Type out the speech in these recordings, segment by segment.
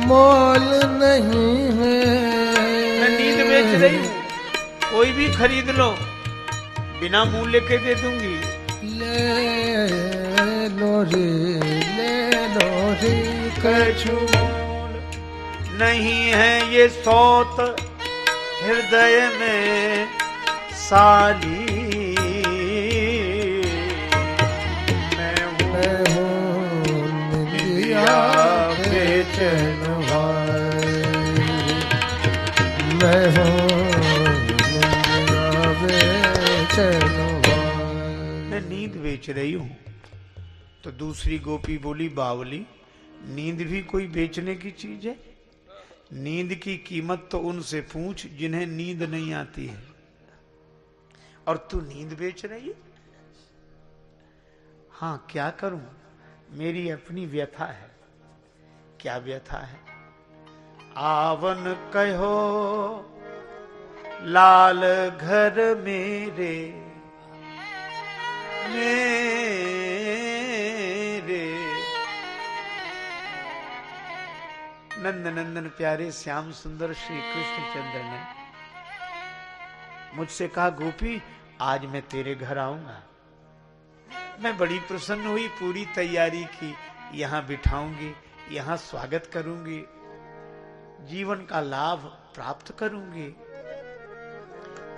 मोल नहीं है। मैं नींद बेच रही हूँ, कोई भी खरीद लो, बिना मूल्य के दे दूंगी। ले लो रे, ले लो रे, कछु मोल नहीं है ये सौत हृदय में साली। मैं हूँ निंदिया बेचैन भाई, मैं हूँ निंदिया बेचैन भाई। मैं नींद बेच रही हूँ। तो दूसरी गोपी बोली, बावली नींद भी कोई बेचने की चीज है? नींद की कीमत तो उनसे पूछ जिन्हें नींद नहीं आती है, और तू नींद बेच रही है? हाँ, क्या करूं, मेरी अपनी व्यथा है। क्या व्यथा है? आवन कहो लाल घर मेरे, मेरे नंद नंदन प्यारे श्याम सुंदर श्री कृष्ण चंद्र ने मुझसे कहा, गोपी आज मैं तेरे घर आऊंगा। मैं बड़ी प्रसन्न हुई, पूरी तैयारी की, यहां बिठाऊंगी, यहां स्वागत करूंगी, जीवन का लाभ प्राप्त करूंगी।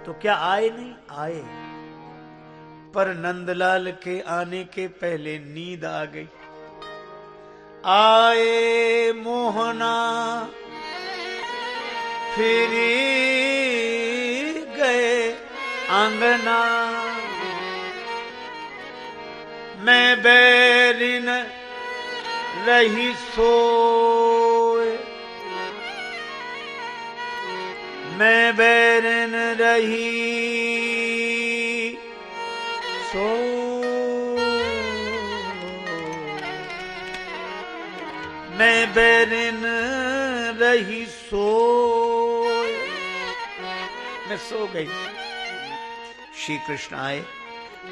तो क्या आए? नहीं आए। पर नंदलाल के आने के पहले नींद आ गई। आए मोहना फिर गए आंगना, मैं बैरिन रही सोए, मैं बैरिन रही मैं बैरिन रही सोए, मैं सो गई। श्री कृष्ण आए,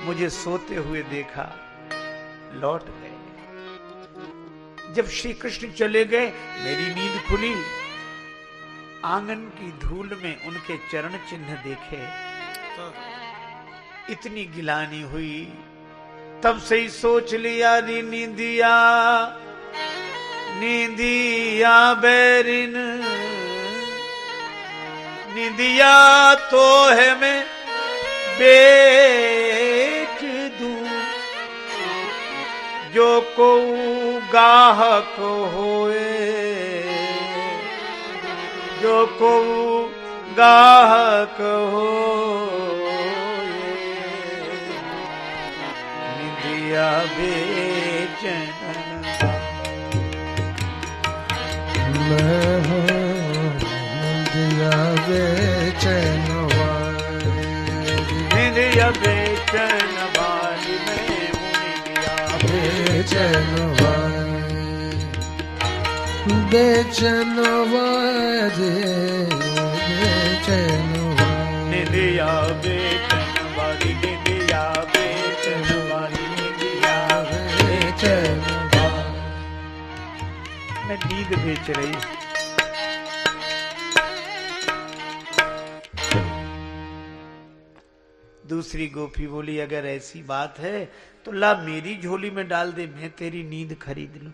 मुझे सोते हुए देखा, लौट गए। जब श्री कृष्ण चले गए, मेरी नींद खुली। आंगन की धूल में उनके चरण चिन्ह देखे, इतनी गिलानी हुई। तब से ही सोच लिया, री नींदिया नींदिया बैरिन, नींदिया तो है मैं बेच दूं, जो को गाहक होए, जो को गाहक होए, निंदिया बेचन। मैं हूँ निंदिया बेचैन वाली, निंदिया बेचन वाली, मैं हूँ निंदिया बेचैन वाली, बेचैन वाली, बेचैन वाली, निंदिया बेचन वाली, निंदिया बेचन वाली, निंदिया बेचन वाली। मैं नींद बेच रही हूं। दूसरी गोपी बोली, अगर ऐसी बात है तो ला मेरी झोली में डाल दे, मैं तेरी नींद खरीद लूं।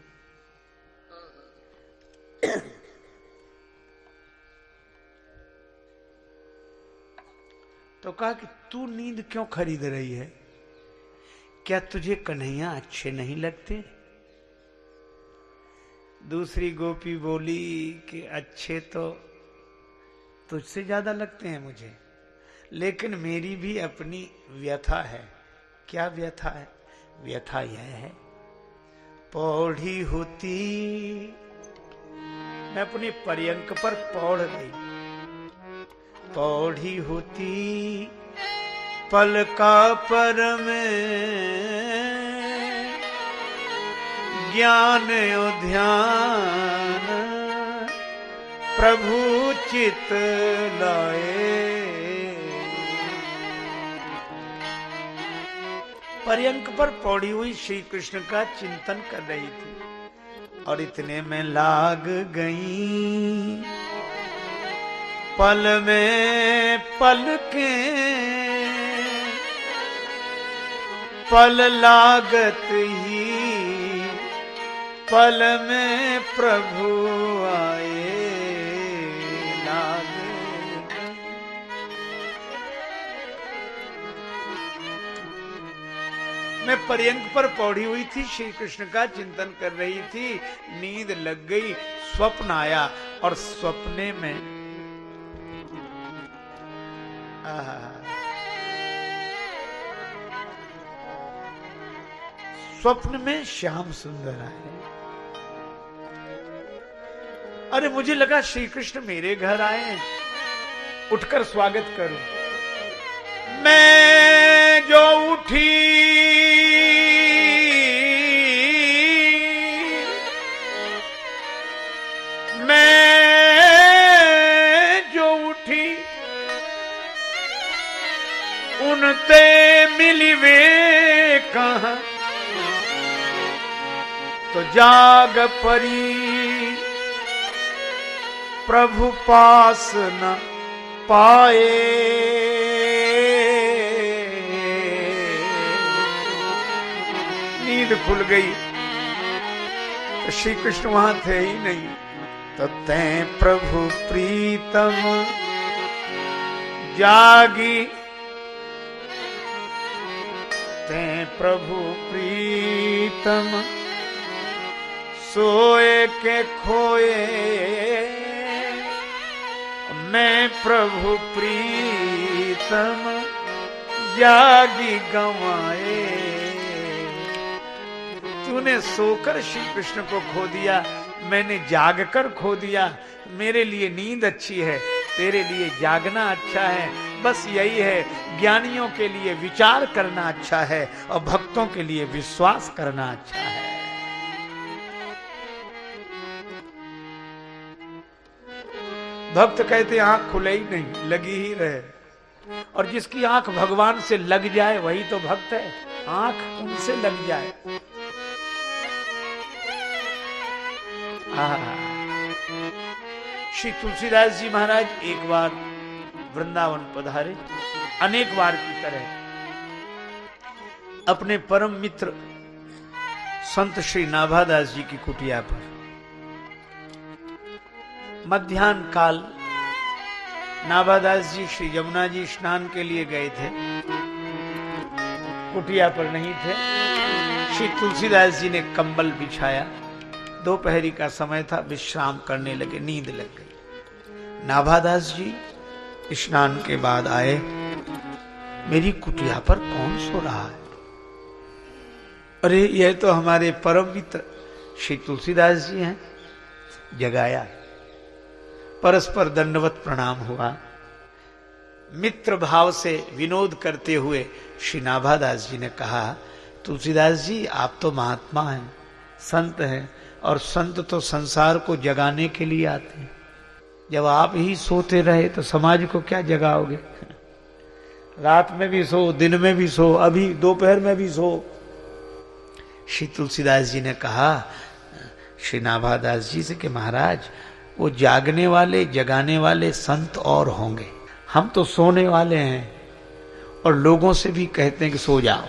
तो कहा कि तू नींद क्यों खरीद रही है? क्या तुझे कन्हैया अच्छे नहीं लगते? दूसरी गोपी बोली कि अच्छे तो तुझसे ज्यादा लगते हैं मुझे, लेकिन मेरी भी अपनी व्यथा है। क्या व्यथा है? व्यथा यह है, पौड़ी होती, मैं अपने पर्यंक पर पौड़ गई, पौड़ी होती पलका पर में, ज्ञान और ध्यान प्रभु चित लाए। पर्यंक पर पौड़ी हुई श्री कृष्ण का चिंतन कर रही थी। और इतने में लाग गई पल में पलके, पल लागत ही पल में प्रभु आए लाग गई। मैं पर्यंक पर पौड़ी हुई थी, श्री कृष्ण का चिंतन कर रही थी, नींद लग गई, स्वप्न आया और स्वप्ने में स्वप्न में श्याम सुंदर आए। अरे मुझे लगा श्री कृष्ण मेरे घर आए, उठकर स्वागत करूं। मैं जो उठी उनते मिली वे कहां, तो जाग परी प्रभु पास न पाए। नींद खुल गई तो श्री कृष्ण वहां थे ही नहीं। तो तैं प्रभु प्रीतम जागी, तैं प्रभु प्रीतम सोए के खोए, मैं प्रभु प्रीतम जागी गंवाए। तूने सोकर श्री कृष्ण को खो दिया, मैंने जागकर खो दिया। मेरे लिए नींद अच्छी है, तेरे लिए जागना अच्छा है। बस यही है, ज्ञानियों के लिए विचार करना अच्छा है और भक्तों के लिए विश्वास करना अच्छा है। भक्त कहते आंख खुले ही नहीं, लगी ही रहे। और जिसकी आंख भगवान से लग जाए वही तो भक्त है। आंख उनसे लग जाए। श्री तुलसीदास जी महाराज एक बार वृंदावन पधारे, अनेक बार की तरह अपने परम मित्र संत श्री नाभादास जी की कुटिया पर। मध्याह्न काल नाभादास जी श्री यमुना जी स्नान के लिए गए थे, कुटिया पर नहीं थे। श्री तुलसीदास जी ने कंबल बिछाया, दोपहरी का समय था, विश्राम करने लगे, नींद लग गई। नाभादास जी स्नान के बाद आए, मेरी कुटिया पर कौन सो रहा है? अरे यह तो हमारे परम मित्र श्री तुलसीदास जी हैं। जगाया, परस्पर दंडवत प्रणाम हुआ। मित्र भाव से विनोद करते हुए श्री नाभादास जी ने कहा, तुलसीदास जी आप तो महात्मा हैं, संत हैं, और संत तो संसार को जगाने के लिए आते हैं। जब आप ही सोते रहे तो समाज को क्या जगाओगे? रात में भी सो, दिन में भी सो, अभी दोपहर में भी सो। श्री तुलसीदास जी ने कहा श्री नाभादास जी से कि महाराज, वो जागने वाले जगाने वाले संत और होंगे, हम तो सोने वाले हैं और लोगों से भी कहते हैं कि सो जाओ।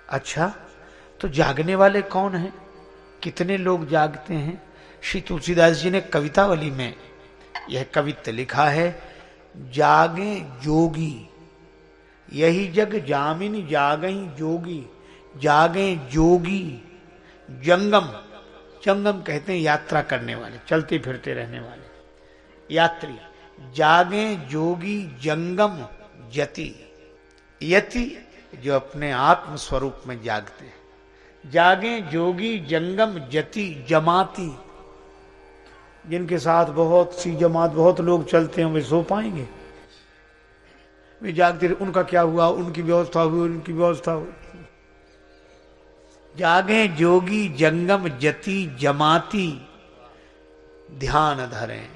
अच्छा, तो जागने वाले कौन हैं? कितने लोग जागते हैं? श्री तुलसीदास जी ने कवितावली में यह कवित्त लिखा है, जागे जोगी यही जग जामिनी जागई जोगी, जागे जोगी जंगम। जंगम कहते हैं यात्रा करने वाले, चलते फिरते रहने वाले यात्री। जागे जोगी जंगम यति, यति जो अपने आत्म स्वरूप में जागते हैं। जागे जोगी जंगम यति जमाती, जिनके साथ बहुत सी जमात, बहुत लोग चलते हैं, वे सो पाएंगे? वे जागते, उनका क्या हुआ, उनकी व्यवस्था हुई, उनकी व्यवस्था हुई। जागे जोगी जंगम जति जमाती, ध्यान धरें,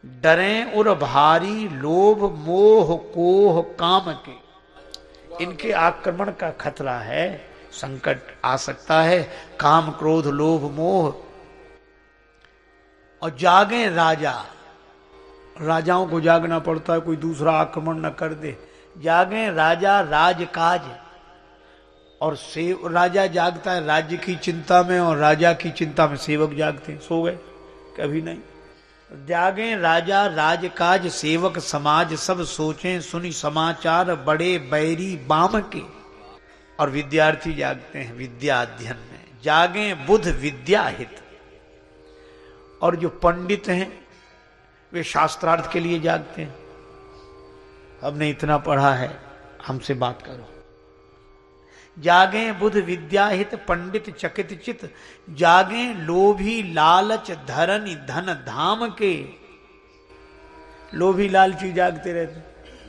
डरें उर भारी लोभ मोह कोह काम के। इनके आक्रमण का खतरा है, संकट आ सकता है, काम क्रोध लोभ मोह। और जागे राजा, राजाओं को जागना पड़ता है, कोई दूसरा आक्रमण न कर दे। जागे राजा राजकाज, और राजा जागता है राज्य की चिंता में, और राजा की चिंता में सेवक जागते हैं। सो गए कभी नहीं। जागे राजा राजकाज, सेवक समाज सब सोचें सुनी समाचार, बड़े बैरी बाम के। और विद्यार्थी जागते हैं विद्या अध्ययन में। जागे बुध विद्या हित, और जो पंडित हैं वे शास्त्रार्थ के लिए जागते हैं। हमने इतना पढ़ा है, हमसे बात करो। जागे बुध विद्याहित पंडित चकित चित, जागे लोभी लालच धरन धन धाम के। लोभी लालची जागते रहते,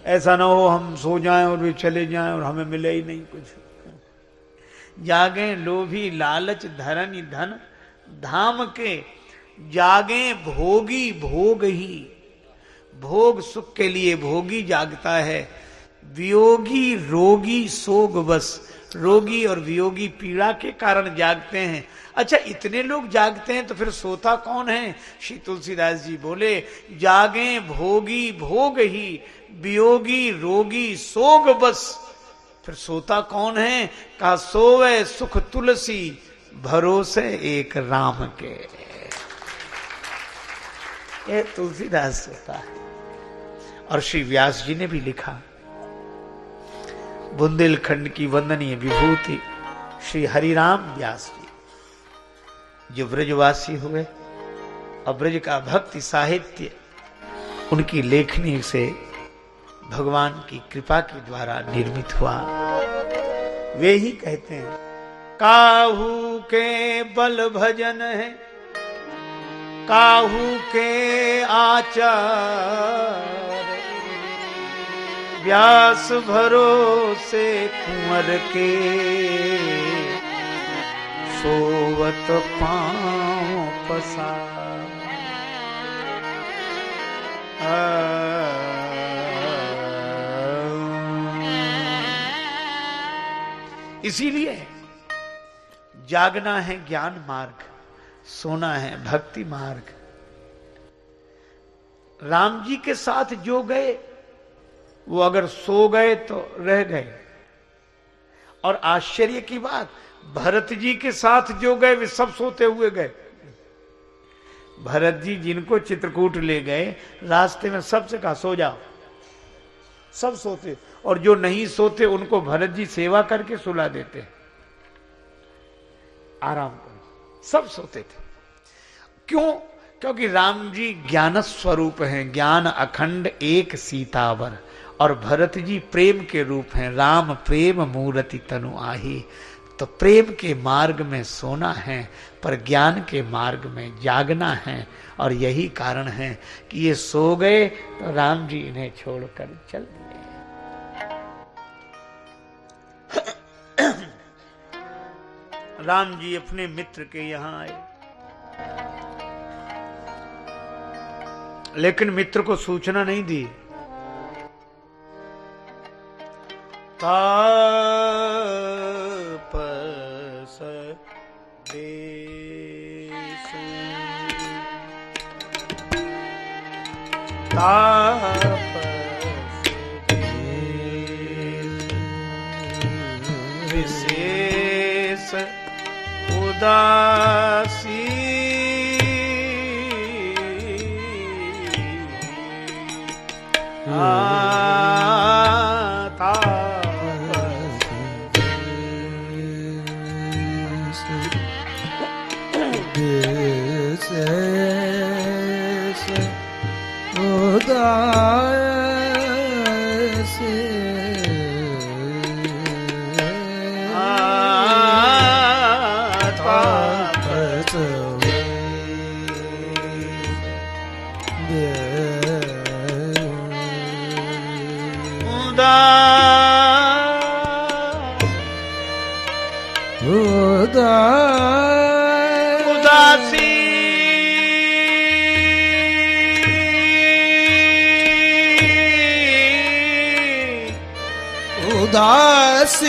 ऐसा ना हो हम सो जाएं और वे चले जाएं और हमें मिले ही नहीं कुछ। जागे लोभी लालच धरन धन धाम के, जागे भोगी भोग ही, भोग सुख के लिए भोगी जागता है। वियोगी रोगी सोग बस, रोगी और वियोगी पीड़ा के कारण जागते हैं। अच्छा, इतने लोग जागते हैं तो फिर सोता कौन है? श्री तुलसीदास जी बोले, जागे भोगी भोग ही, वियोगी रोगी सोग बस। फिर सोता कौन है? कहा सोवे सुख तुलसी, भरोसे एक राम के। ये तुलसीदास सोता है। और श्री व्यास जी ने भी लिखा, बुंदेलखंड की वंदनीय विभूति श्री हरिराम व्यास जी, जो ब्रजवासी हुए और ब्रज का भक्ति साहित्य उनकी लेखनी से भगवान की कृपा के द्वारा निर्मित हुआ। वे ही कहते हैं, काहू के बल भजन है, काहू के आचार, व्यास भरोसे कुंवर के, सोवत पांव पसार। इसीलिए जागना है ज्ञान मार्ग, सोना है भक्ति मार्ग। राम जी के साथ जो गए वो अगर सो गए तो रह गए। और आश्चर्य की बात, भरत जी के साथ जो गए वे सब सोते हुए गए। भरत जी जिनको चित्रकूट ले गए, रास्ते में सबसे कहा सो जाओ, सब सोते। और जो नहीं सोते उनको भरत जी सेवा करके सुला देते, आराम करो। सब सोते थे। क्यों? क्योंकि राम जी ज्ञान स्वरूप हैं, ज्ञान अखंड एक सीतावर। और भरत जी प्रेम के रूप हैं, राम प्रेम मूर्ति तनु आही। तो प्रेम के मार्ग में सोना है, पर ज्ञान के मार्ग में जागना है। और यही कारण है कि ये सो गए तो राम जी इन्हें छोड़कर चल दिए। राम जी अपने मित्र के यहां आए, लेकिन मित्र को सूचना नहीं दी। तापस देश, तापस देश, विशेष उदासी, उदासी, उदासी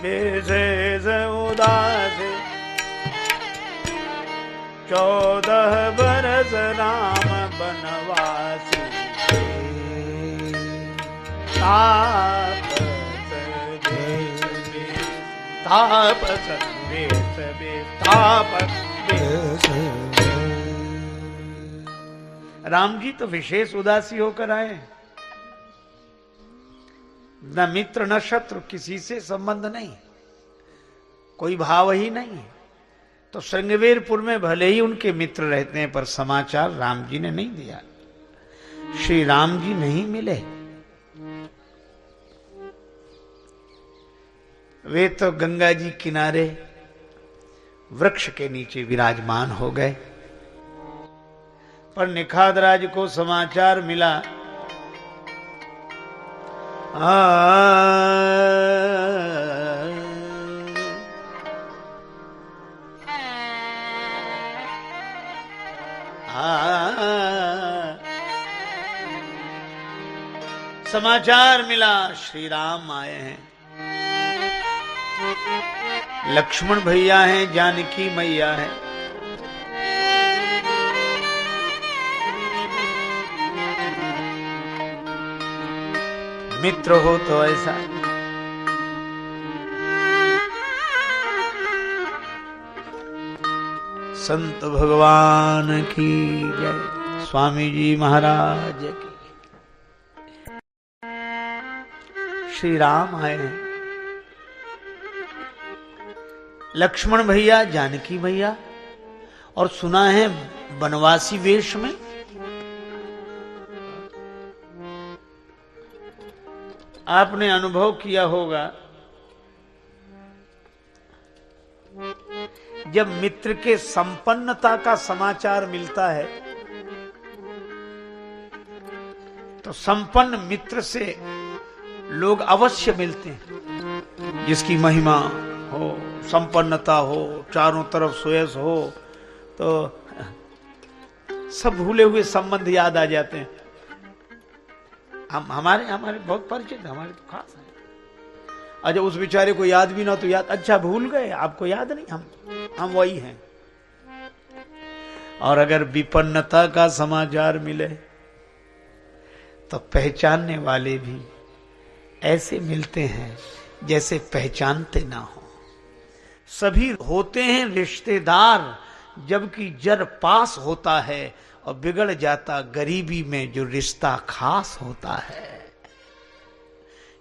विशेष उदास 14 बरस राम बनवासी तापस राम जी तो विशेष उदासी होकर आए, न मित्र न शत्रु, किसी से संबंध नहीं, कोई भाव ही नहीं। तो श्रृंगवेरपुर में भले ही उनके मित्र रहते हैं, पर समाचार राम जी ने नहीं दिया। श्री राम जी नहीं मिले, वे तो गंगा जी किनारे वृक्ष के नीचे विराजमान हो गए। पर निखादराज को समाचार मिला, समाचार मिला श्री राम आए हैं, लक्ष्मण भैया हैं, जानकी मैया है। मित्र हो तो ऐसा, संत भगवान की जय, स्वामी जी महाराज की। श्री राम आए हैं, लक्ष्मण भैया, जानकी भैया, और सुना है बनवासी वेश में। आपने अनुभव किया होगा, जब मित्र के संपन्नता का समाचार मिलता है तो संपन्न मित्र से लोग अवश्य मिलते हैं। जिसकी महिमा हो, संपन्नता हो, चारों तरफ सुयस हो, तो सब भूले हुए संबंध याद आ जाते हैं। हमारे बहुत परिचित, हमारे तो खास है। अच्छा, उस बेचारे को याद भी ना तो याद, अच्छा भूल गए, आपको याद नहीं, हम वही हैं। और अगर विपन्नता का समाचार मिले तो पहचानने वाले भी ऐसे मिलते हैं जैसे पहचानते ना हो। सभी होते हैं रिश्तेदार, जबकि जर पास होता है और बिगड़ जाता गरीबी में जो रिश्ता खास होता है।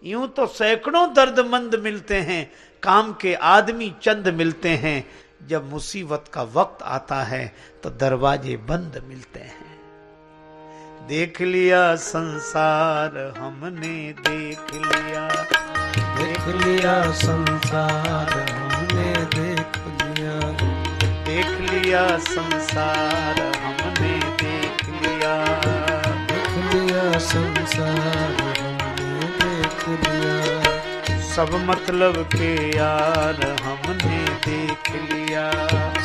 यूं तो सैकड़ों दर्दमंद मिलते हैं, काम के आदमी चंद मिलते हैं, जब मुसीबत का वक्त आता है तो दरवाजे बंद मिलते हैं। देख लिया संसार हमने, देख लिया संसार हमने, देख लिया संसार हमने, देख लिया संसार हमने, देख लिया सब मतलब के यार हमने देख लिया,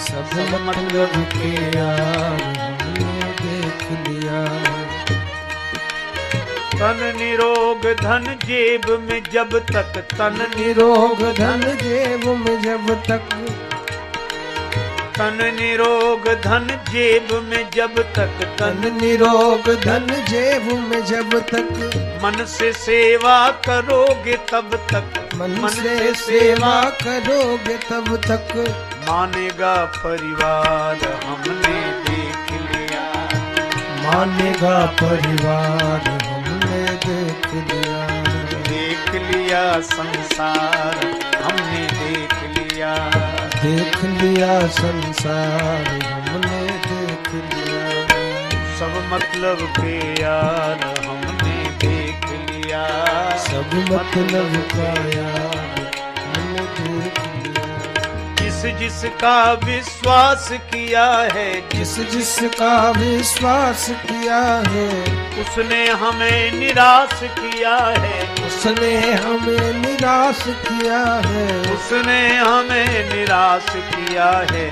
सब मतलब के यार हमने देख लिया। तन निरोग धन जेब में जब तक, तन निरोग धन जेब में जब तक, तन निरोग धन जेब में जब तक, तन निरोग धन जेब में जब तक, मन से सेवा करोगे तब तक, मन से सेवा करोगे तब तक, मानेगा परिवार हमने देख लिया, मानेगा परिवार हमने देख लिया। देख लिया संसार हमने देख लिया, देख लिया संसार हमने देख लिया। सब मतलब के यार हमने देख लिया, सब मतलब का यार हमने देख लिया। जिस जिसका विश्वास किया है, जिस जिसका विश्वास किया है, उसने हमें निराश किया है, उसने हमें निराश किया है, उसने हमें निराश किया है,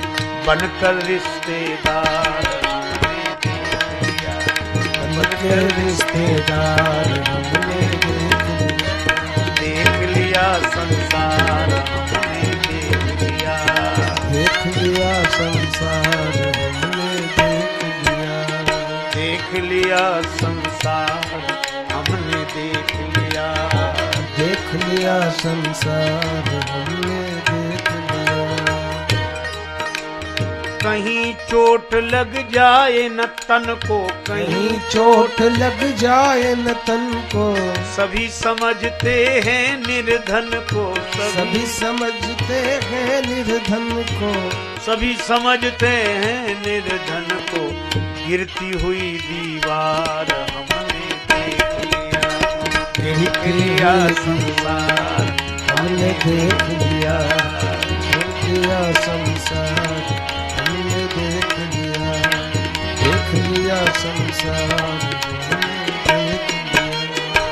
बनकर रिश्तेदार के रिश्तेदार हमने देख लिया संसार हमने देख लिया, देख लिया संसार हमने देख लिया संसार हमने देख लिया, देख लिया संसार हमने देख लिया। कहीं चोट लग जाए न तन को, कहीं चोट लग जाए न तन को, सभी समझते हैं निर्धन को, सभी समझते हैं निर्धन को, सभी समझते हैं निर्धन को, गिरती हुई दीवार हमने देख लिया, देख लिया संसार हमने देख लिया, देख लिया संसार हमने देख लिया, देख लिया संसार हमने देख लिया।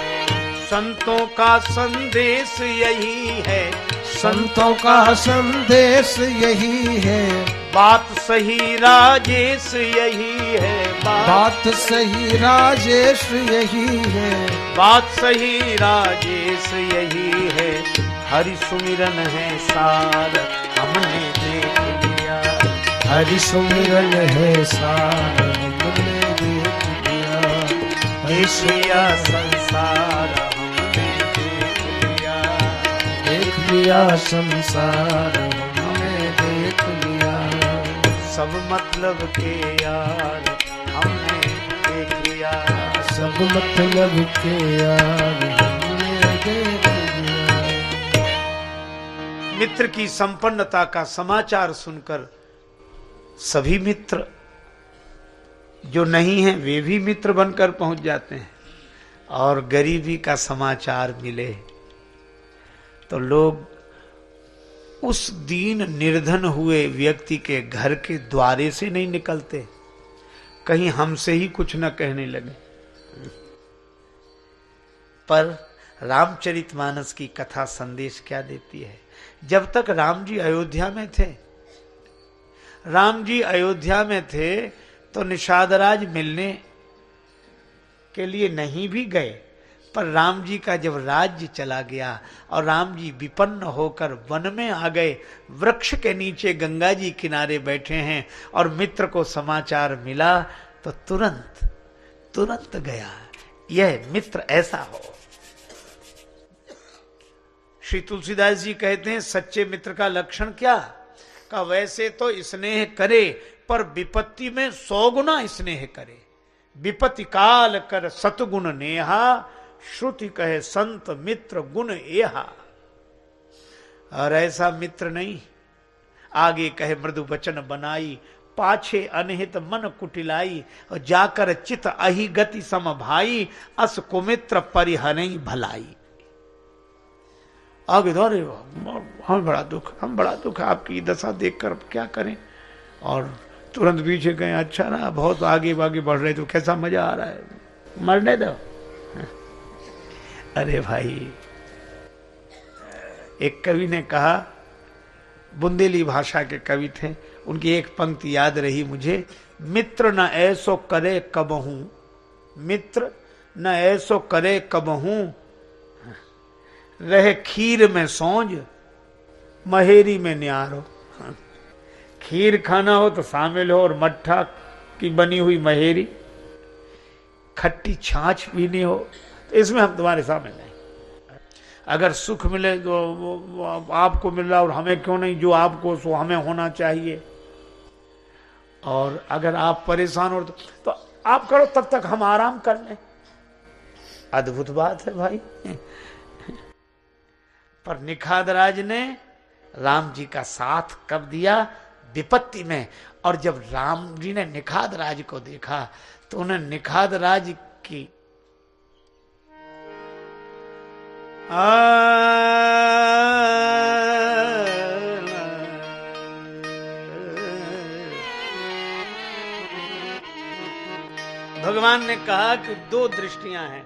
संतों का संदेश यही है, संतों का संदेश यही है, बात सही राजेश यही है, बात सही राजेश यही है, बात सही राजेश यही है, हरि सुमिरन है सार हमने देख लिया, हरि सुमिरन है सार हमने देख लिया, देख लिया संसार हमने देख लिया, देख लिया संसार हमने देख लिया। सब मतलब के यार हमने देख लिया, सब मतलब के यार हमने देख लिया। मित्र की संपन्नता का समाचार सुनकर सभी मित्र जो नहीं हैं वे भी मित्र बनकर पहुंच जाते हैं, और गरीबी का समाचार मिले तो लोग उस दीन निर्धन हुए व्यक्ति के घर के द्वारे से नहीं निकलते, कहीं हमसे ही कुछ न कहने लगे। पर रामचरितमानस की कथा संदेश क्या देती है? जब तक राम जी अयोध्या में थे, राम जी अयोध्या में थे तो निषादराज मिलने के लिए नहीं भी गए, पर राम जी का जब राज्य चला गया और राम जी विपन्न होकर वन में आ गए, वृक्ष के नीचे गंगा जी किनारे बैठे हैं और मित्र को समाचार मिला तो तुरंत तुरंत गया। यह मित्र ऐसा हो। श्री तुलसीदास जी कहते हैं सच्चे मित्र का लक्षण क्या? का वैसे तो स्नेह करे पर विपत्ति में 100 गुना स्नेह करे, विपत्ति काल कर सतगुण नेहा, श्रुति कहे संत मित्र गुण एहा। और ऐसा मित्र नहीं, आगे कहे मृदु वचन बनाई, पाछे अनहित मन कुटिलाई, और जाकर चित अहि गति सम भाई, अस कुमित्र परिहरई भलाई। आगे दौरे हमें बड़ा दुख, हम बड़ा दुख है आपकी दशा देखकर, क्या करें। और तुरंत पीछे गए, अच्छा ना बहुत आगे आगे बढ़ रहे तो कैसा मजा आ रहा है, मरने दो। अरे भाई, एक कवि ने कहा, बुंदेली भाषा के कवि थे, उनकी एक पंक्ति याद रही मुझे, मित्र न ऐसो करे कबहू, मित्र न ऐसो करे कबहू, रहे खीर में सौंज महेरी में न्यारो। खीर खाना हो तो शामिल हो, और मट्ठा की बनी हुई महेरी, खट्टी छाछ पीनी हो तो इसमें हम तुम्हारे सामने नहीं। अगर सुख मिले तो वो आपको मिल रहा और हमें क्यों नहीं, जो आपको सो हमें होना चाहिए। और अगर आप परेशान हो तो आप करो, तब तक हम आराम कर लें। अद्भुत बात है भाई। पर निखादराज ने राम जी का साथ कब दिया? विपत्ति में। और जब राम जी ने निखादराज को देखा तो उन्हें निखादराज की भगवान ने कहा कि 2 दृष्टियां हैं।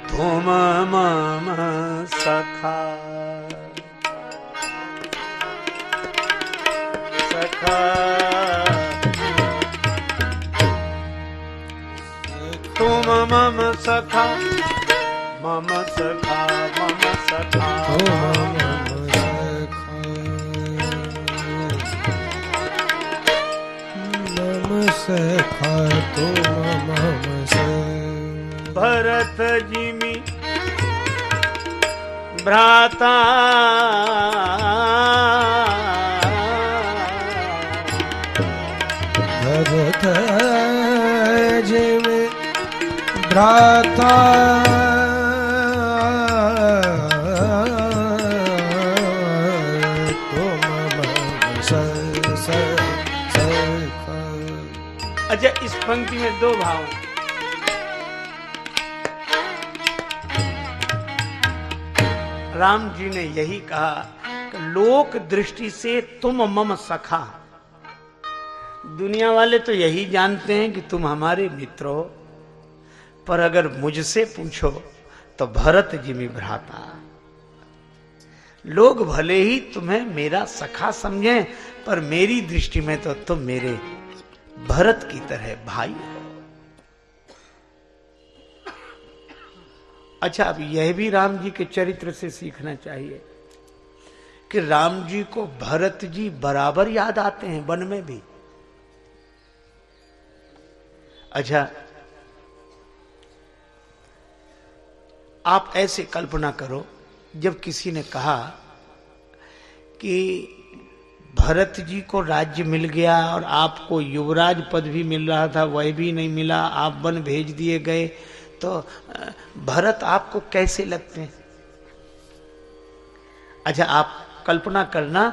तुम मम सखा सखा तुम मम सखा मम सखा मम सखा मम सखा तुम मम सखा। भरत जिमि भ्राता भरत जिमि भ्राता तुम मम सखा। अच्छा, इस पंक्ति में दो भाव हैं। राम जी ने यही कहा कि लोक दृष्टि से तुम मम सखा, दुनिया वाले तो यही जानते हैं कि तुम हमारे मित्र हो, पर अगर मुझसे पूछो तो भरत जिमि भ्राता। लोग भले ही तुम्हें मेरा सखा समझें, पर मेरी दृष्टि में तो तुम मेरे भरत की तरह भाई हो। अच्छा, अब यह भी राम जी के चरित्र से सीखना चाहिए कि राम जी को भरत जी बराबर याद आते हैं, वन में भी। अच्छा, आप ऐसे कल्पना करो, जब किसी ने कहा कि भरत जी को राज्य मिल गया और आपको युवराज पद भी मिल रहा था, वह भी नहीं मिला, आप वन भेज दिए गए, तो भरत आपको कैसे लगते हैं? अच्छा, आप कल्पना करना,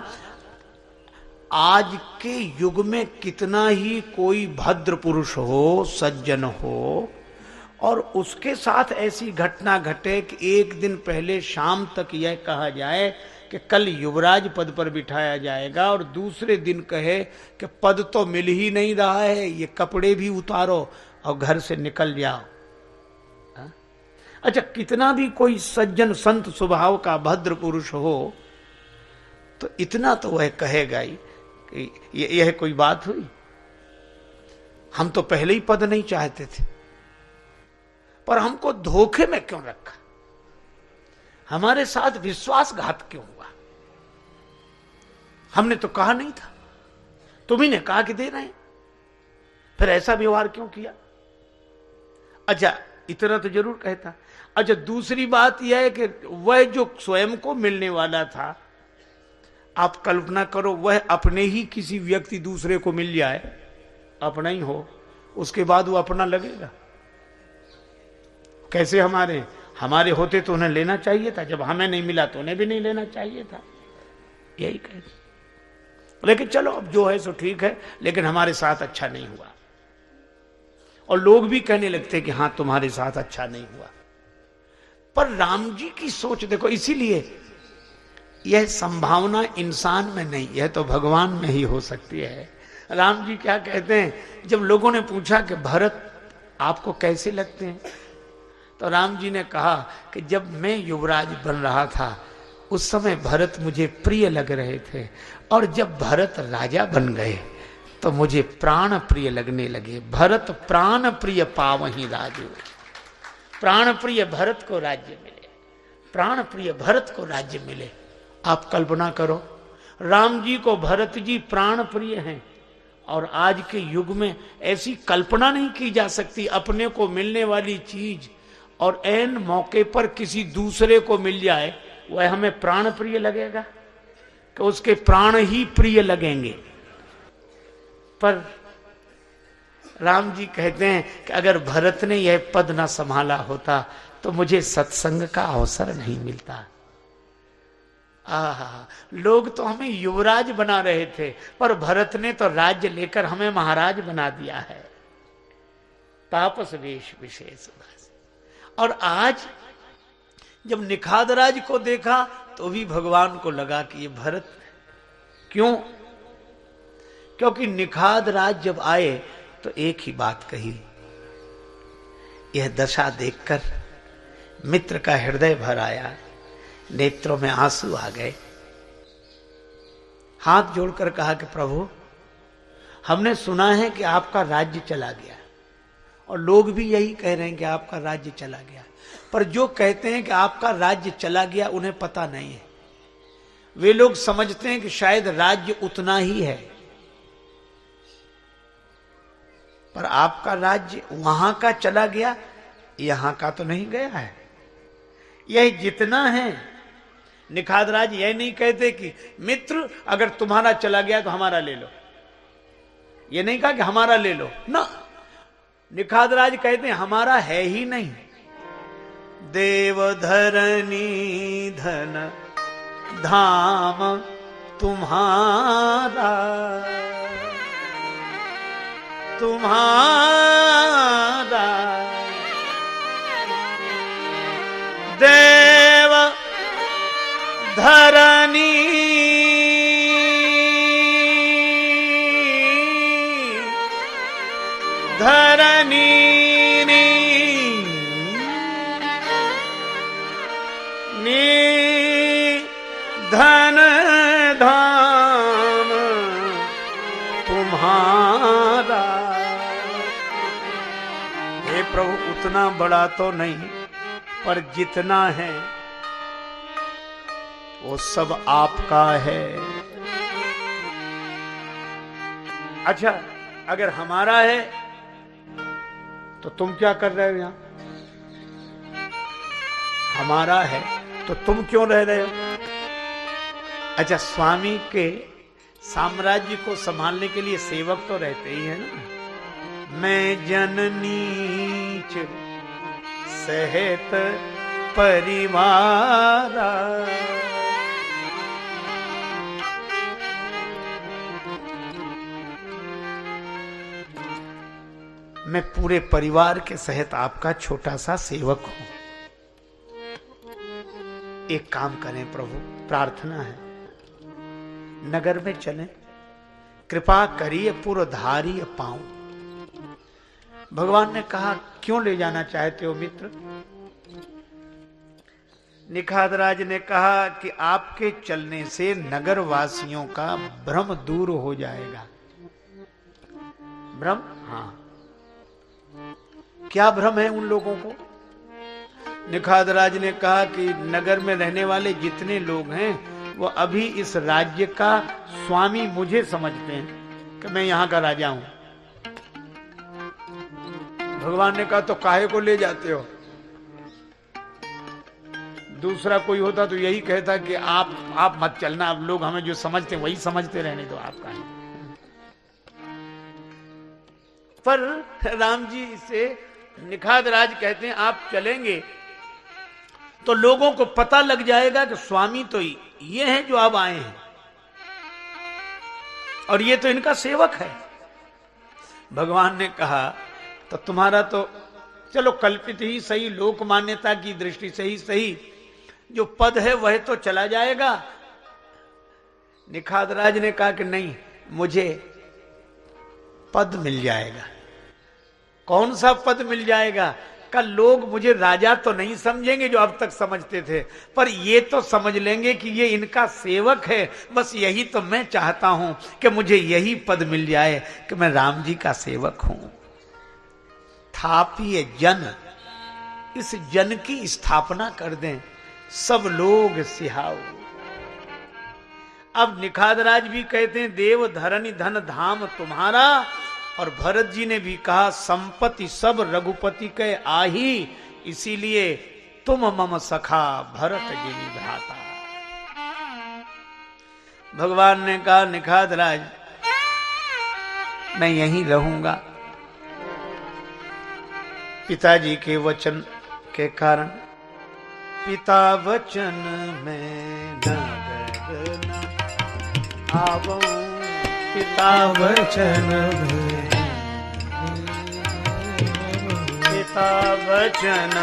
आज के युग में कितना ही कोई भद्र पुरुष हो, सज्जन हो, और उसके साथ ऐसी घटना घटे कि एक दिन पहले शाम तक यह कहा जाए कि कल युवराज पद पर बिठाया जाएगा, और दूसरे दिन कहे कि पद तो मिल ही नहीं रहा है, ये कपड़े भी उतारो और घर से निकल जाओ। अच्छा, कितना भी कोई सज्जन संत स्वभाव का भद्र पुरुष हो, तो इतना तो वह कहेगा ही कि यह कोई बात हुई, हम तो पहले ही पद नहीं चाहते थे, पर हमको धोखे में क्यों रखा, हमारे साथ विश्वासघात क्यों हुआ, हमने तो कहा नहीं था, तुम्ही ने कहा कि दे रहे हैं, फिर ऐसा व्यवहार क्यों किया। अच्छा, इतना तो जरूर कहता। अच्छा, दूसरी बात यह है कि वह जो स्वयं को मिलने वाला था, आप कल्पना करो, वह अपने ही किसी व्यक्ति दूसरे को मिल जाए, अपना ही हो, उसके बाद वो अपना लगेगा कैसे? हमारे होते तो उन्हें लेना चाहिए था, जब हमें नहीं मिला तो उन्हें भी नहीं लेना चाहिए था, यही कहते। लेकिन चलो, अब जो है सो ठीक है, लेकिन हमारे साथ अच्छा नहीं हुआ, और लोग भी कहने लगते कि हां तुम्हारे साथ अच्छा नहीं हुआ। पर राम जी की सोच देखो, इसीलिए यह संभावना इंसान में नहीं, यह तो भगवान में ही हो सकती है। राम जी क्या कहते हैं, जब लोगों ने पूछा कि भरत आपको कैसे लगते हैं, तो राम जी ने कहा कि जब मैं युवराज बन रहा था, उस समय भरत मुझे प्रिय लग रहे थे, और जब भरत राजा बन गए तो मुझे प्राण प्रिय लगने लगे। भरत प्राण प्रिय पावहीं राजू, प्राण प्रिय भरत को राज्य मिले, प्राण प्रिय भरत को राज्य मिले। आप कल्पना करो, राम जी को भरत जी प्राण प्रिय हैं, और आज के युग में ऐसी कल्पना नहीं की जा सकती, अपने को मिलने वाली चीज और ऐन मौके पर किसी दूसरे को मिल जाए, वह हमें प्राण प्रिय लगेगा कि उसके प्राण ही प्रिय लगेंगे। पर राम जी कहते हैं कि अगर भरत ने यह पद ना संभाला होता तो मुझे सत्संग का अवसर नहीं मिलता। लोग तो हमें युवराज बना रहे थे, पर भरत ने तो राज्य लेकर हमें महाराज बना दिया है। तापस वेश विशेष। और आज जब निखादराज को देखा तो भी भगवान को लगा कि ये भरत, क्यों? क्योंकि निखादराज जब आए तो एक ही बात कही, यह दशा देखकर मित्र का हृदय भर आया, नेत्रों में आंसू आ गए, हाथ जोड़कर कहा कि प्रभु हमने सुना है कि आपका राज्य चला गया, और लोग भी यही कह रहे हैं कि आपका राज्य चला गया। पर जो कहते हैं कि आपका राज्य चला गया उन्हें पता नहीं है। वे लोग समझते हैं कि शायद राज्य उतना ही है, पर आपका राज्य वहां का चला गया, यहां का तो नहीं गया है। यह जितना है, निखादराज यह नहीं कहते कि मित्र अगर तुम्हारा चला गया तो हमारा ले लो, ये नहीं कहा कि हमारा ले लो ना। निखादराज कहते हैं हमारा है ही नहीं। देव धरनी धन धाम तुम्हारा, तुम्हारा देव धरनी धरनी धन धाम तुम्हारा। हे प्रभु उतना बड़ा तो नहीं, पर जितना है वो सब आपका है। अच्छा, अगर हमारा है तो तुम क्या कर रहे हो यहां? हमारा है तो तुम क्यों रह रहे हो? अच्छा, स्वामी के साम्राज्य को संभालने के लिए सेवक तो रहते ही है ना। मैं जननीच सहित परिवारा, मैं पूरे परिवार के सहित आपका छोटा सा सेवक हूं। एक काम करें प्रभु, प्रार्थना है, नगर में चलें, कृपा करिए पुरधारी पाऊं। भगवान ने कहा क्यों ले जाना चाहते हो मित्र? निखादराज ने कहा कि आपके चलने से नगर वासियों का भ्रम दूर हो जाएगा। भ्रम? हाँ। क्या भ्रम है उन लोगों को? निखादराज ने कहा कि नगर में रहने वाले जितने लोग हैं वो अभी इस राज्य का स्वामी मुझे समझते हैं कि मैं यहां का राजा हूं। भगवान ने कहा तो काहे को ले जाते हो? दूसरा कोई होता तो यही कहता कि आप मत चलना, अब लोग हमें जो समझते वही समझते रहने दो, आपका है। पर राम जी से निखादराज कहते हैं आप चलेंगे तो लोगों को पता लग जाएगा कि स्वामी तो ये हैं जो अब आए हैं, और ये तो इनका सेवक है। भगवान ने कहा तो तुम्हारा तो चलो कल्पित ही सही, लोक मान्यता की दृष्टि से ही सही, जो पद है वह तो चला जाएगा। निखादराज ने कहा कि नहीं, मुझे पद मिल जाएगा। कौन सा पद मिल जाएगा? कल लोग मुझे राजा तो नहीं समझेंगे जो अब तक समझते थे, पर ये तो समझ लेंगे कि ये इनका सेवक है। बस यही तो मैं चाहता हूं कि मुझे यही पद मिल जाए कि मैं राम जी का सेवक हूं। थापिय जन, इस जन की स्थापना कर दें, सब लोग सिहाओ। अब निखादराज भी कहते हैं देव धरनी धन धाम तुम्हारा, और भरत जी ने भी कहा संपत्ति सब रघुपति के आही, इसीलिए तुम मम सखा भरत जिनि भ्राता। भगवान ने कहा निखादराज मैं यहीं रहूंगा। पिताजी के वचन के कारण, पिता वचन में नगर न आवऊं, पिता वचन में, पिता वचन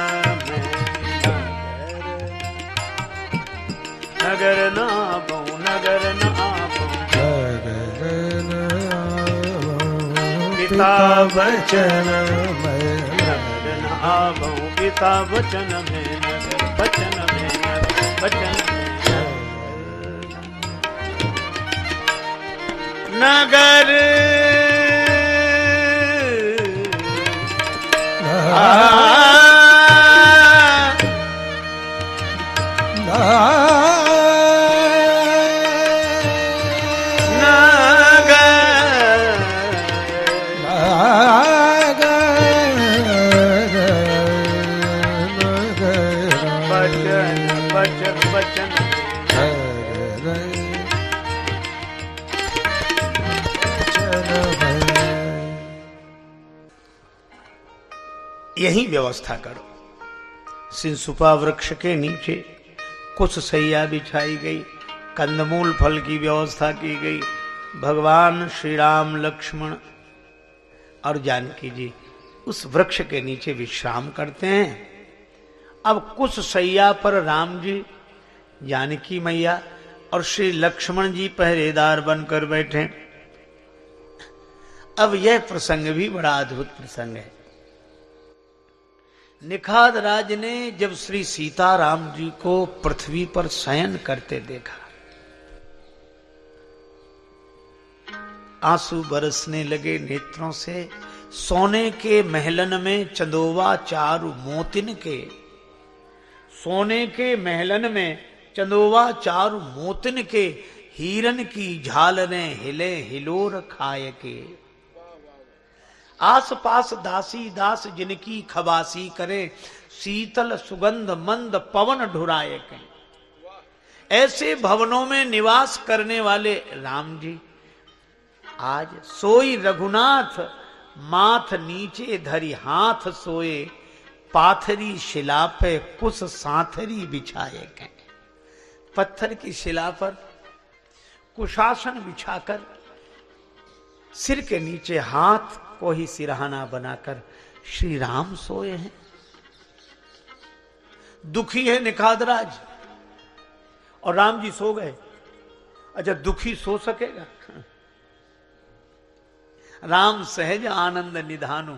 में नगर न आवऊं, नगर न आवऊं, पिता वचन में नगर न आवऊं, पिता वचन में नगर, वचन में नगर, वचन में नगर यही व्यवस्था करो। सिंसुपा वृक्ष के नीचे कुछ सैया बिछाई गई, कंदमूल फल की व्यवस्था की गई। भगवान श्री राम, लक्ष्मण और जानकी जी उस वृक्ष के नीचे विश्राम करते हैं। अब कुछ सैया पर राम जी, जानकी मैया और श्री लक्ष्मण जी पहरेदार बनकर बैठे। अब यह प्रसंग भी बड़ा अद्भुत प्रसंग है। निखाद राज ने जब श्री सीताराम जी को पृथ्वी पर शयन करते देखा, आंसू बरसने लगे नेत्रों से। सोने के महलन में चंदोवा चारु मोतिन के, सोने के महलन में चंदोवा चारु मोतिन के, हीरन की झालरें हिले हिलोर खाए के। आस पास दासी दास जिनकी खबासी करे, शीतल सुगंध मंद पवन ढुराए के। ऐसे भवनों में निवास करने वाले राम जी आज सोई रघुनाथ, माथ नीचे धरी हाथ सोए, पाथरी शिला पे कुछ साथरी बिछाए के। पत्थर की शिला पर कुशासन बिछाकर सिर के नीचे हाथ को ही सिरहाना बनाकर श्री राम सोए हैं। दुखी है निखादराज और राम जी सो गए। अच्छा, दुखी सो सकेगा? राम सहज आनंद निधानु।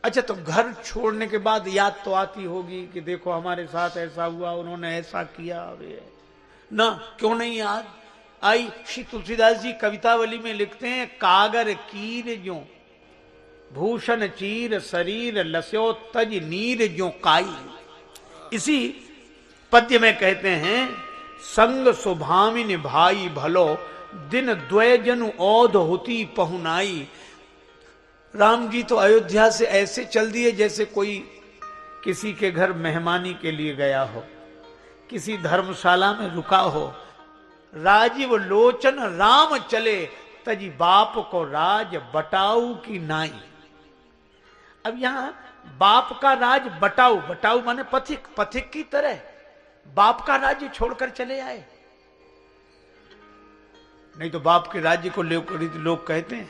अच्छा, तो घर छोड़ने के बाद याद तो आती होगी कि देखो हमारे साथ ऐसा हुआ, उन्होंने ऐसा किया। ना, क्यों नहीं याद आई? श्री तुलसीदास जी कवितावली में लिखते हैं, कागर कीर जो भूषण चीर शरीर लस्यो तज नीर जो काई। इसी पद्य में कहते हैं, संग सुभामिन भाई भलो, दिन द्वैजनु औध होती पहुनाई। राम जी तो अयोध्या से ऐसे चल दिए जैसे कोई किसी के घर मेहमानी के लिए गया हो, किसी धर्मशाला में रुका हो। राजीव लोचन राम चले, तजी बाप को राज बटाऊ की नाई। अब यहां बाप का राज बटाऊ, बटाऊ माने पथिक, पथिक की तरह बाप का राज्य छोड़कर चले आए। नहीं तो बाप के राज्य को लोग कहते हैं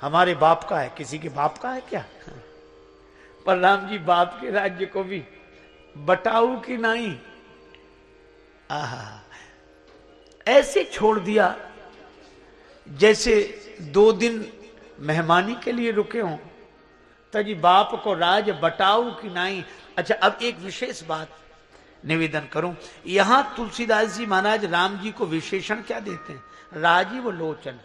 हमारे बाप का है, किसी के बाप का है क्या? पर राम जी बाप के राज्य को भी बटाऊ की नाई, आहा, ऐसे छोड़ दिया जैसे 2 दिन मेहमानी के लिए रुके हों। तजी बाप को राज बटाऊ की नाई। अच्छा, अब एक विशेष बात निवेदन करूं। यहां तुलसीदास जी महाराज राम जी को विशेषण क्या देते हैं? राजीव लोचन।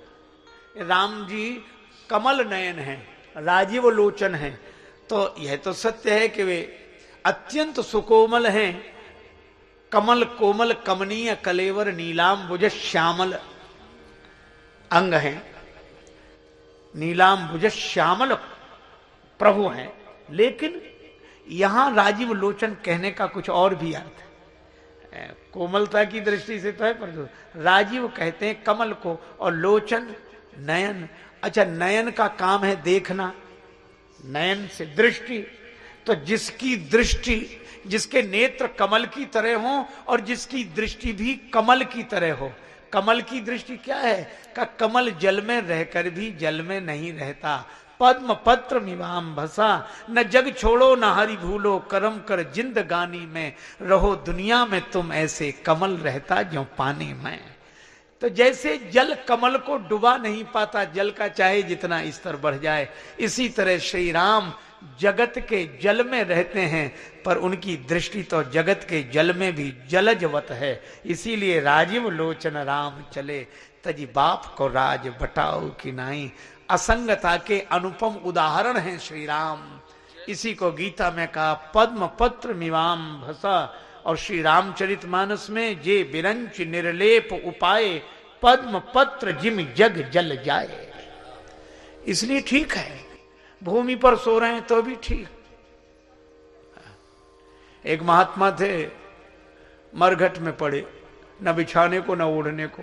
राम जी कमल नयन हैं, राजीव लोचन हैं। तो यह तो सत्य है कि वे अत्यंत सुकोमल हैं। कमल कोमल कमनीय कलेवर नीलांबुज श्यामल अंग हैं, नीलांबुज श्यामल प्रभु हैं। लेकिन यहां राजीव लोचन कहने का कुछ और भी अर्थ है। कोमलता की दृष्टि से तो है, पर राजीव कहते हैं कमल को, और लोचन नयन। अच्छा, नयन का काम है देखना, नयन से दृष्टि। तो जिसकी दृष्टि, जिसके नेत्र कमल की तरह हो और जिसकी दृष्टि भी कमल की तरह हो। कमल की दृष्टि क्या है? का कमल जल में रहकर भी जल में नहीं रहता। पद्म पत्र मिवाम भसा, न जग छोड़ो न हरि भूलो, करम कर जिंदगानी में रहो दुनिया में तुम ऐसे, कमल रहता जो पानी में। तो जैसे जल कमल को डुबा नहीं पाता, जल का चाहे जितना स्तर बढ़ जाए, इसी तरह श्री राम जगत के जल में रहते हैं, पर उनकी दृष्टि तो जगत के जल में भी जलजवत है। इसीलिए राजीव लोचन राम चले, तजी बाप को राज बटाऊ की नाई। असंगता के अनुपम उदाहरण हैं श्री राम। इसी को गीता में कहा पद्म पत्र मिवाम भसा, और श्री रामचरितमानस में जे बिरंच निर्लेप उपाय पद्म पत्र जिम जग जल जाए। इसलिए ठीक है, भूमि पर सो रहे हैं तो भी ठीक। एक महात्मा थे, मरघट में पड़े, न बिछाने को न ओढ़ने को।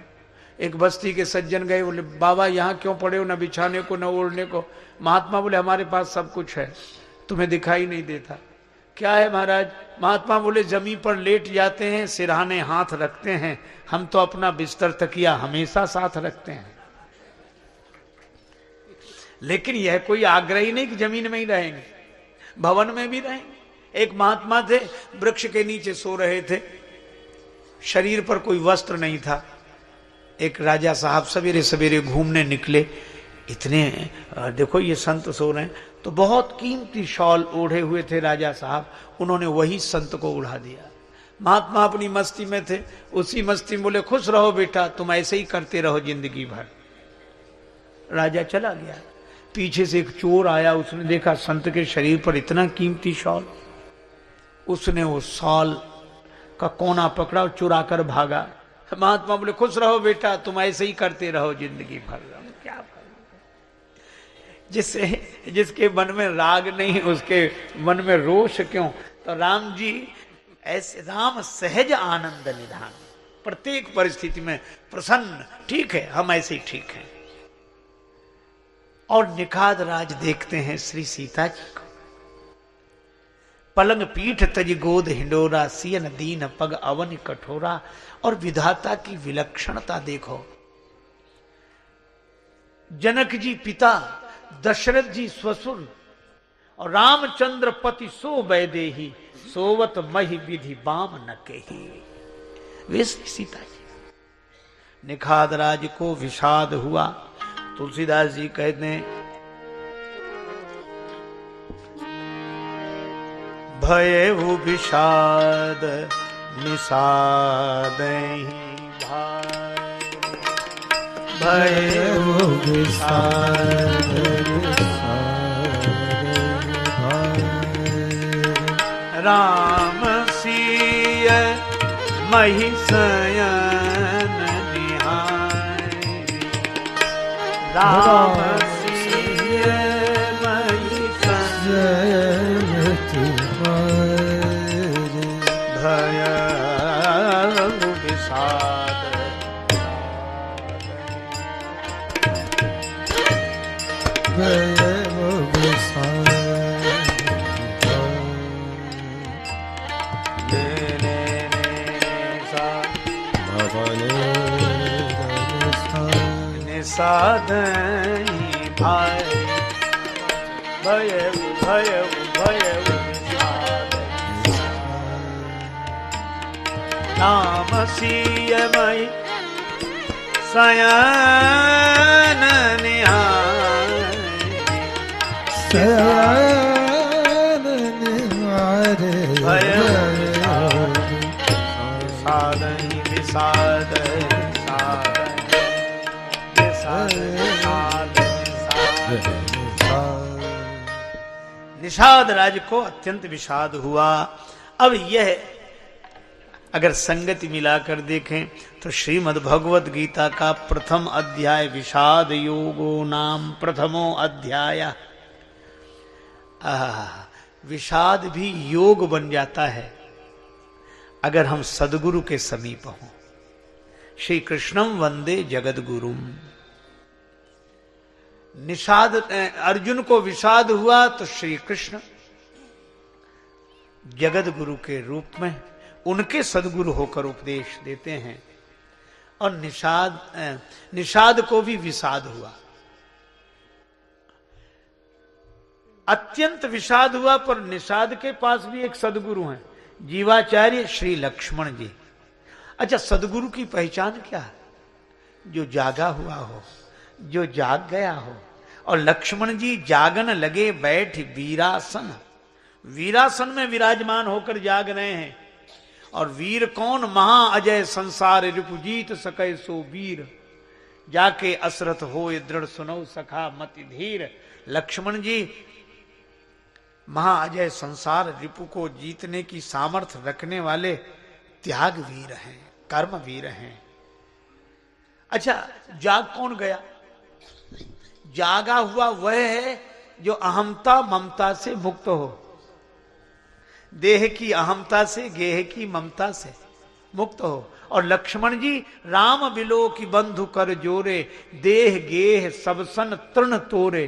एक बस्ती के सज्जन गए, बोले बाबा यहाँ क्यों पड़े हो, न बिछाने को न ओढ़ने को। महात्मा बोले हमारे पास सब कुछ है, तुम्हें दिखाई नहीं देता। क्या है महाराज? महात्मा बोले जमीन पर लेट जाते हैं, सिरहाने हाथ रखते हैं, हम तो अपना बिस्तर तकिया हमेशा साथ रखते हैं। लेकिन यह कोई आग्रही नहीं कि जमीन में ही रहेंगे, भवन में भी रहेंगे। एक महात्मा थे, वृक्ष के नीचे सो रहे थे, शरीर पर कोई वस्त्र नहीं था। एक राजा साहब सवेरे सवेरे घूमने निकले, इतने देखो ये संत सो रहे हैं, तो बहुत कीमती शॉल ओढ़े हुए थे राजा साहब, उन्होंने वही संत को उड़ा दिया। महात्मा अपनी मस्ती में थे, उसी मस्ती में बोले खुश रहो बेटा, तुम ऐसे ही करते रहो जिंदगी भर। राजा चला गया। पीछे से एक चोर आया, उसने देखा संत के शरीर पर इतना कीमती शॉल, उसने वो शॉल का कोना पकड़ा और चुरा कर भागा। महात्मा बोले खुश रहो बेटा, तुम ऐसे ही करते रहो जिंदगी भर। क्या जिसके मन में राग नहीं, उसके मन में रोष क्यों? तो राम जी ऐसे, राम सहज आनंद निधान, प्रत्येक परिस्थिति में प्रसन्न। ठीक है, हम ऐसे ही ठीक हैं। और निखाद राज देखते हैं श्री सीता जी को, पलंग पीठ तज गोद हिंडोरा, सियन दीन पग अवन कठोरा। और विधाता की विलक्षणता देखो। जनक जी पिता, दशरथ जी ससुर, और रामचंद्र पति सो वैदेही, सोवत महि विधि बाम न कही। वे सीता जी। निखाद राज को विषाद हुआ। तुलसीदास जी कहते हैं भयउ विषाद निषाद भाई, भयउ विषाद राम सिय महि शयन निहाय, राम सिय महि शयन भयउ विषाद भयउ विषाद। निषादहि भाई, भयउ भयउ भयउ विषाद राम सिय महि शयन निहाय, शयन निहाय भयउ विषादहि विषाद निषाद राज को अत्यंत विषाद हुआ। अब यह अगर संगति मिलाकर देखें तो श्रीमद् भगवत गीता का प्रथम अध्याय विषाद योगो नाम प्रथमो अध्याय। विषाद भी योग बन जाता है अगर हम सदगुरु के समीप हों। श्री कृष्णम वंदे जगद गुरुम। निषाद, अर्जुन को विषाद हुआ तो श्री कृष्ण जगत गुरु के रूप में उनके सदगुरु होकर उपदेश देते हैं। और निषाद को भी विषाद हुआ, अत्यंत विषाद हुआ। पर निषाद के पास भी एक सदगुरु हैं, जीवाचार्य श्री लक्ष्मण जी। अच्छा, सदगुरु की पहचान क्या है? जो जागा हुआ हो, जो जाग गया हो। और लक्ष्मण जी जागन लगे बैठ वीरासन, वीरासन में विराजमान होकर जाग रहे हैं। और वीर कौन? महा अजय संसार रिपुजीत सकै सो वीर, जाके असरथ होए दृढ़ सुनो सखा मति धीर। लक्ष्मण जी महाअजय संसार रिपु को जीतने की सामर्थ्य रखने वाले त्याग वीर हैं, कर्म वीर हैं। अच्छा, जाग कौन गया? जागा हुआ वह है जो अहमता ममता से मुक्त हो, देह की अहमता से, गेह की ममता से मुक्त हो। और लक्ष्मण जी राम बिलो की बंधु कर जोरे, देह गेह सब सन तृण तोरे।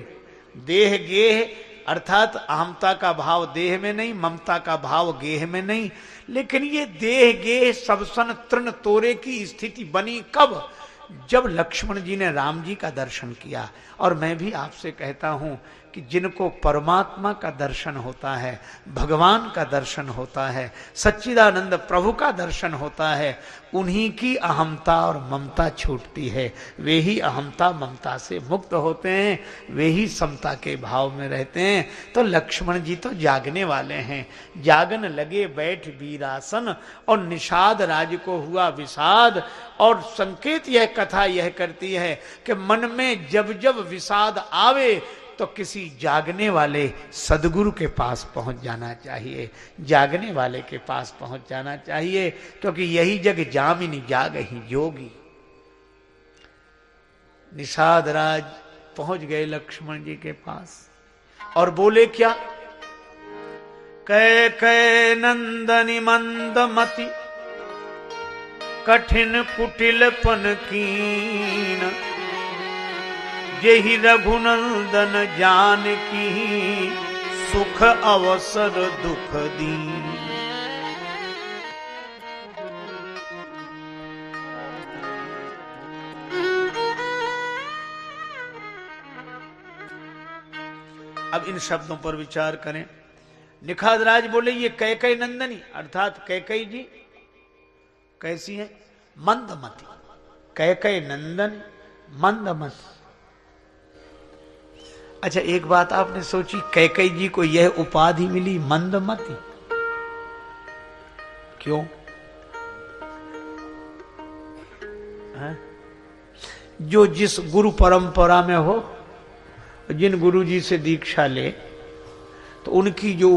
देह गेह अर्थात अहमता का भाव देह में नहीं, ममता का भाव गेह में नहीं, लेकिन ये देह गेह सब सन तृण तोरे की स्थिति बनी कब? जब लक्ष्मण जी ने राम जी का दर्शन किया। और मैं भी आपसे कहता हूं कि जिनको परमात्मा का दर्शन होता है, भगवान का दर्शन होता है, सच्चिदानंद प्रभु का दर्शन होता है, उन्हीं की अहमता और ममता छूटती है। वे ही अहमता ममता से मुक्त होते हैं, वे ही समता के भाव में रहते हैं। तो लक्ष्मण जी तो जागने वाले हैं। जागन लगे बैठ वीरासन, और निषाद राज को हुआ विषाद। और संकेत यह कथा यह करती है कि मन में जब जब विषाद आवे तो किसी जागने वाले सदगुरु के पास पहुंच जाना चाहिए, जागने वाले के पास पहुंच जाना चाहिए, क्योंकि यही जग जामिनी जागहि जोगी। निषाद राज पहुंच गए लक्ष्मण जी के पास और बोले क्या? कै कै नंदनी मंदमति, कठिन कुटिलपन कीन, जेहि रघुनंदन जान की, सुख अवसर दुख दीन। अब इन शब्दों पर विचार करें। निषाद राज बोले ये कैकई नंदनी अर्थात कैकई जी कैसी है? मंदमती। कैकई नंदन मंदमती। अच्छा, एक बात आपने सोची, कैकई जी को यह उपाधि मिली मंदमती, क्यों? है? जो जिस गुरु परंपरा में हो, जिन गुरु जी से दीक्षा ले, तो उनकी जो